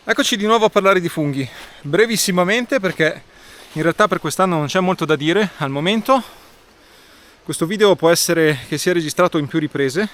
Eccoci di nuovo a parlare di funghi, brevissimamente perché in realtà per quest'anno non c'è molto da dire al momento. Questo video può essere che sia registrato in più riprese.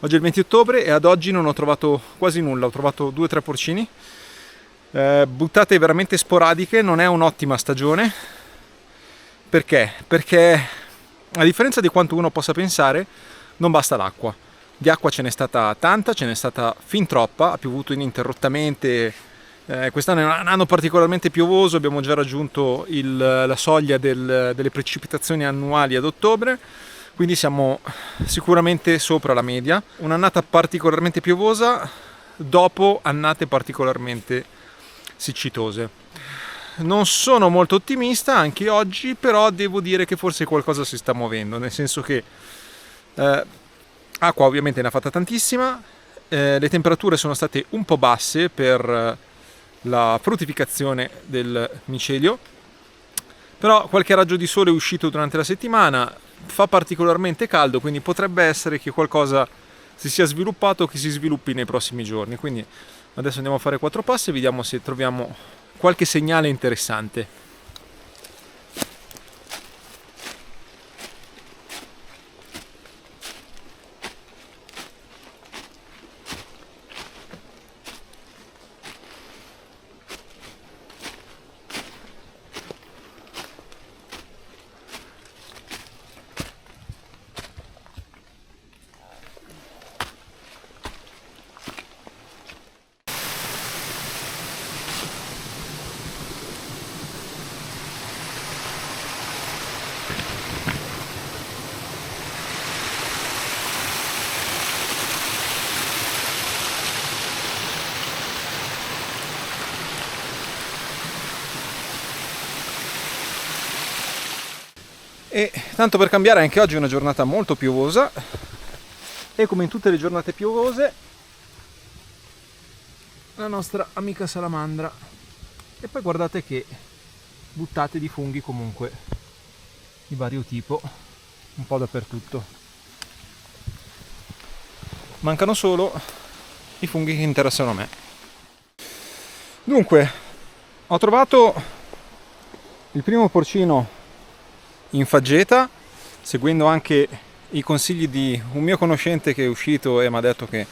Oggi è il 20 ottobre e ad oggi non ho trovato quasi nulla, ho trovato 2 o 3 porcini, buttate veramente sporadiche. Non è un'ottima stagione. Perché? Perché a differenza di quanto uno possa pensare, non basta l'acqua. Di acqua ce n'è stata tanta, ce n'è stata fin troppa, ha piovuto ininterrottamente. Quest'anno è un anno particolarmente piovoso, abbiamo già raggiunto la soglia delle precipitazioni annuali ad ottobre, quindi siamo sicuramente sopra la media. Un'annata particolarmente piovosa dopo annate particolarmente siccitose. Non sono molto ottimista anche oggi, però devo dire che forse qualcosa si sta muovendo, nel senso che acqua ovviamente ne ha fatta tantissima, le temperature sono state un po' basse per la fruttificazione del micelio, però qualche raggio di sole è uscito durante la settimana, fa particolarmente caldo, quindi potrebbe essere che qualcosa si sia sviluppato o che si sviluppi nei prossimi giorni. Quindi adesso andiamo a fare 4 passi e vediamo se troviamo qualche segnale interessante. E tanto per cambiare, anche oggi è una giornata molto piovosa e come in tutte le giornate piovose la nostra amica salamandra. E poi guardate che buttate di funghi comunque di vario tipo un po' dappertutto. Mancano solo i funghi che interessano a me. Dunque, ho trovato il primo porcino in faggeta, seguendo anche i consigli di un mio conoscente che è uscito e mi ha detto che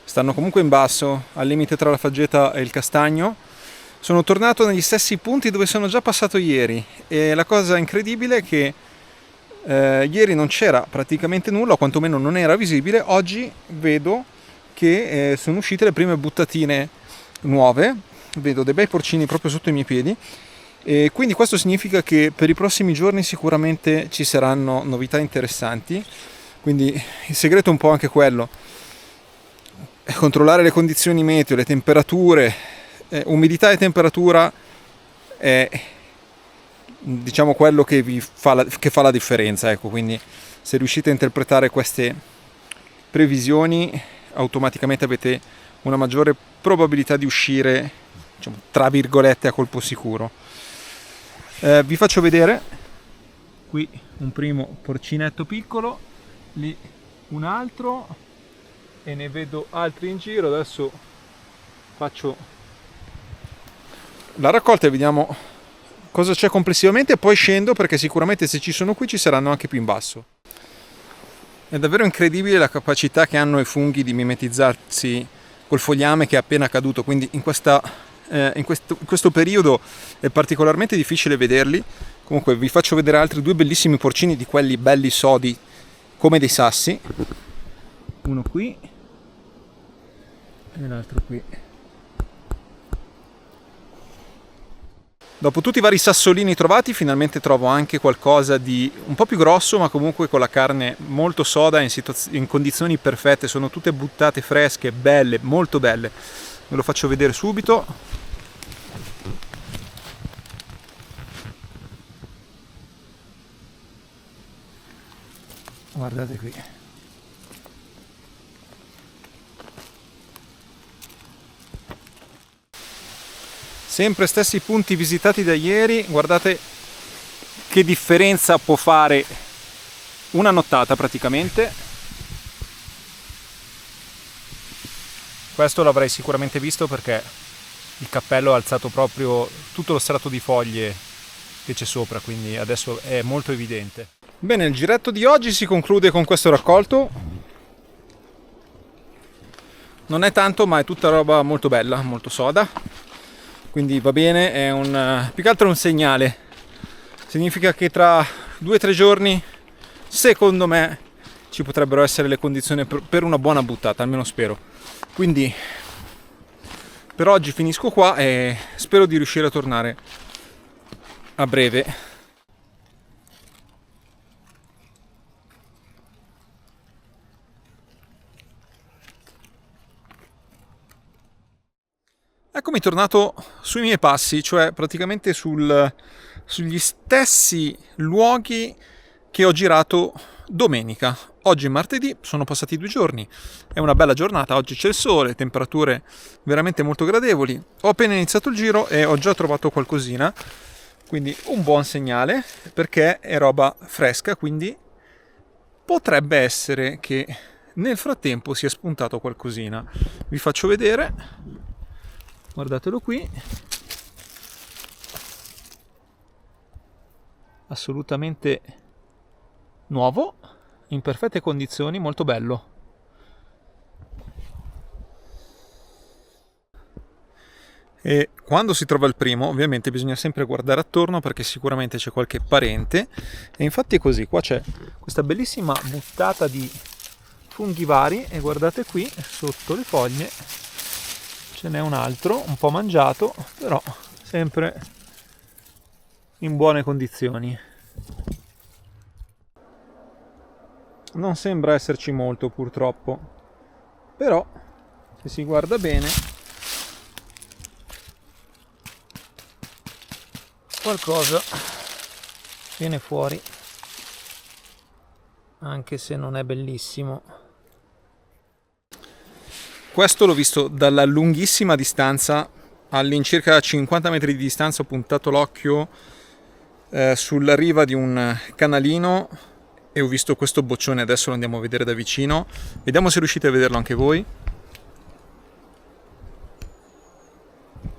stanno comunque in basso, al limite tra la faggeta e il castagno. Sono tornato negli stessi punti dove sono già passato ieri e la cosa incredibile è che ieri non c'era praticamente nulla, o quantomeno non era visibile. Oggi vedo che sono uscite le prime buttatine nuove, vedo dei bei porcini proprio sotto i miei piedi. E quindi questo significa che per i prossimi giorni sicuramente ci saranno novità interessanti. Quindi il segreto è un po' anche quello: controllare le condizioni meteo, le temperature, umidità e temperatura è, diciamo, quello che fa la differenza. Ecco, quindi se riuscite a interpretare queste previsioni, automaticamente avete una maggiore probabilità di uscire, diciamo, tra virgolette, a colpo sicuro. Vi faccio vedere qui un primo porcinetto piccolo, lì un altro e ne vedo altri in giro. Adesso faccio la raccolta e vediamo cosa c'è complessivamente, poi scendo perché sicuramente se ci sono qui ci saranno anche più in basso. È davvero incredibile la capacità che hanno i funghi di mimetizzarsi col fogliame che è appena caduto, quindi in questo periodo è particolarmente difficile vederli. Comunque vi faccio vedere altri 2 bellissimi porcini, di quelli belli sodi come dei sassi, uno qui e l'altro qui. Dopo tutti i vari sassolini trovati, finalmente trovo anche qualcosa di un po' più grosso, ma comunque con la carne molto soda, in condizioni perfette. Sono tutte buttate fresche, belle, molto belle. Ve lo faccio vedere subito. Guardate qui. Sempre stessi punti visitati da ieri. Guardate che differenza può fare una nottata praticamente. Questo l'avrei sicuramente visto perché il cappello ha alzato proprio tutto lo strato di foglie che c'è sopra, quindi adesso è molto evidente. Bene, il giretto di oggi si conclude con questo raccolto. Non è tanto, ma è tutta roba molto bella, molto soda, quindi va bene, è più che altro un segnale. Significa che tra 2 o 3 giorni, secondo me, ci potrebbero essere le condizioni per una buona buttata, almeno spero. Quindi per oggi finisco qua e spero di riuscire a tornare a breve. Eccomi tornato sui miei passi, cioè praticamente sugli stessi luoghi che ho girato domenica. Oggi è martedì, sono passati 2 giorni, è una bella giornata, oggi c'è il sole, temperature veramente molto gradevoli. Ho appena iniziato il giro e ho già trovato qualcosina, quindi un buon segnale perché è roba fresca, quindi potrebbe essere che nel frattempo sia spuntato qualcosina. Vi faccio vedere. Guardatelo qui, assolutamente nuovo, in perfette condizioni, molto bello. E quando si trova il primo, ovviamente bisogna sempre guardare attorno perché sicuramente c'è qualche parente, e infatti è così, qua c'è questa bellissima buttata di funghi vari e guardate qui sotto le foglie ce n'è un altro, un po' mangiato, però sempre in buone condizioni. Non sembra esserci molto purtroppo, però se si guarda bene qualcosa viene fuori, anche se non è bellissimo. Questo l'ho visto dalla lunghissima distanza, all'incirca 50 metri di distanza. Ho puntato l'occhio sulla riva di un canalino e ho visto questo boccione. Adesso lo andiamo a vedere da vicino, vediamo se riuscite a vederlo anche voi.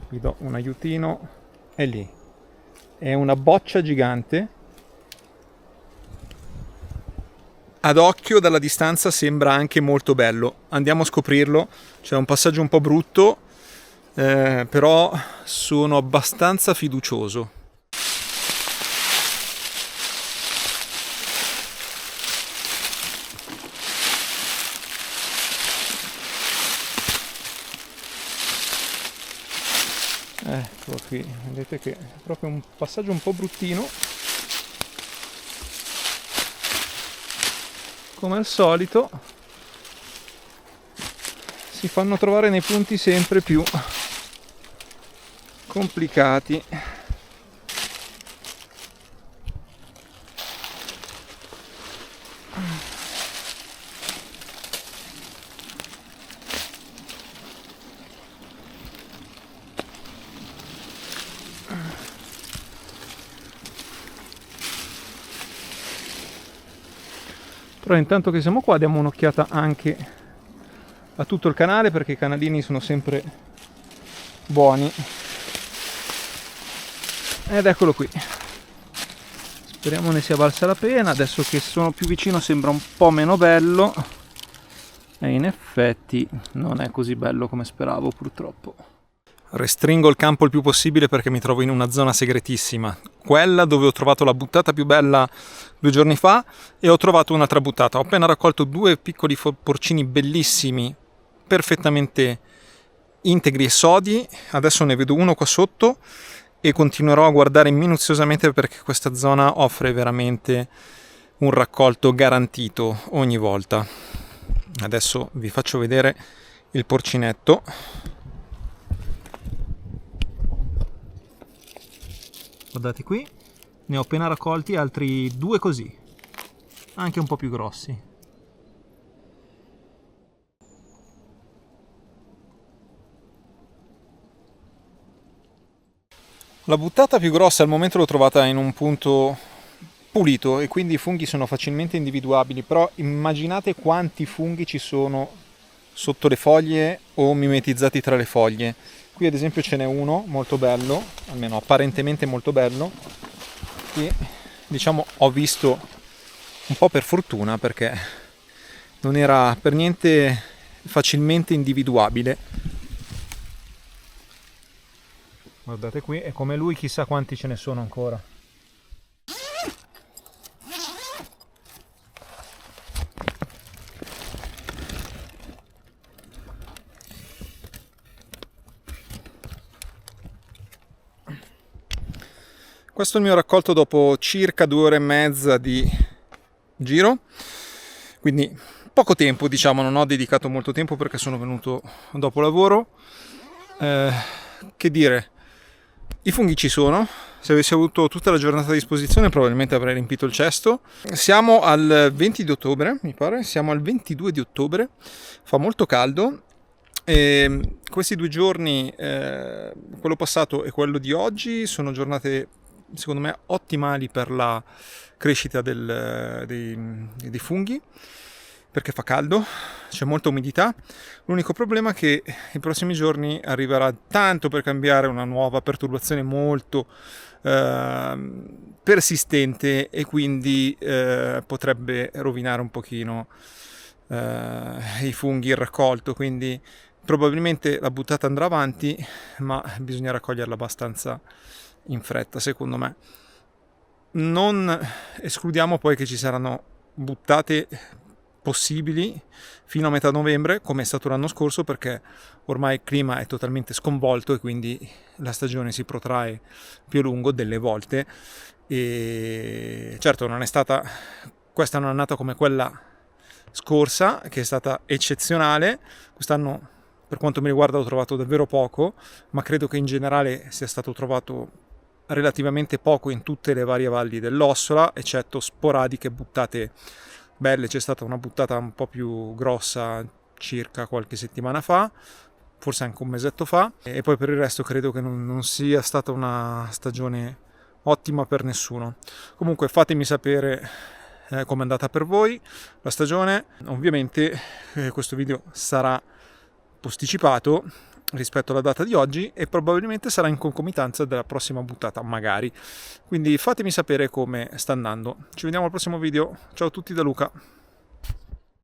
Vi do un aiutino, è lì, è una boccia gigante. Ad occhio dalla distanza sembra anche molto bello, andiamo a scoprirlo. C'è un passaggio un po' brutto, però sono abbastanza fiducioso. Ecco qui, vedete che è proprio un passaggio un po' bruttino. Come al solito si fanno trovare nei punti sempre più complicati. Però intanto che siamo qua diamo un'occhiata anche a tutto il canale, perché i canalini sono sempre buoni. Ed eccolo qui, speriamo ne sia valsa la pena. Adesso che sono più vicino sembra un po' meno bello, e in effetti non è così bello come speravo, purtroppo. Restringo il campo il più possibile perché mi trovo in una zona segretissima, quella dove ho trovato la buttata più bella 2 giorni fa, e ho trovato un'altra buttata. Ho appena raccolto 2 piccoli porcini bellissimi, perfettamente integri e sodi. Adesso ne vedo uno qua sotto e continuerò a guardare minuziosamente perché questa zona offre veramente un raccolto garantito ogni volta. Adesso vi faccio vedere il porcinetto. Guardate qui, ne ho appena raccolti altri 2 così, anche un po' più grossi. La buttata più grossa al momento l'ho trovata in un punto pulito e quindi i funghi sono facilmente individuabili, però immaginate quanti funghi ci sono sotto le foglie o mimetizzati tra le foglie. Qui ad esempio ce n'è uno molto bello, almeno apparentemente molto bello, che diciamo ho visto un po' per fortuna perché non era per niente facilmente individuabile. Guardate qui, e come lui chissà quanti ce ne sono ancora. Questo è il mio raccolto dopo circa 2 ore e mezza di giro, quindi poco tempo, diciamo, non ho dedicato molto tempo perché sono venuto dopo lavoro. Che dire, i funghi ci sono, se avessi avuto tutta la giornata a disposizione probabilmente avrei riempito il cesto. Siamo al 20 di ottobre, mi pare, siamo al 22 di ottobre, fa molto caldo. E questi 2 giorni, quello passato e quello di oggi, sono giornate secondo me ottimali per la crescita dei funghi, perché fa caldo, c'è molta umidità. L'unico problema è che i prossimi giorni arriverà tanto per cambiare una nuova perturbazione molto persistente e quindi potrebbe rovinare un pochino i funghi, il raccolto, quindi probabilmente la buttata andrà avanti, ma bisogna raccoglierla abbastanza in fretta, secondo me. Non escludiamo poi che ci saranno buttate possibili fino a metà novembre, come è stato l'anno scorso, perché ormai il clima è totalmente sconvolto e quindi la stagione si protrae più a lungo delle volte. E certo questa non è andata come quella scorsa, che è stata eccezionale. Quest'anno, per quanto mi riguarda, ho trovato davvero poco, ma credo che in generale sia stato trovato relativamente poco in tutte le varie valli dell'Ossola, eccetto sporadiche buttate belle. C'è stata una buttata un po' più grossa circa qualche settimana fa, forse anche un mesetto fa, e poi per il resto credo che non sia stata una stagione ottima per nessuno. Comunque fatemi sapere come è andata per voi la stagione. Ovviamente questo video sarà posticipato rispetto alla data di oggi e probabilmente sarà in concomitanza della prossima buttata, magari. Quindi fatemi sapere come sta andando. Ci vediamo al prossimo video. Ciao a tutti da Luca.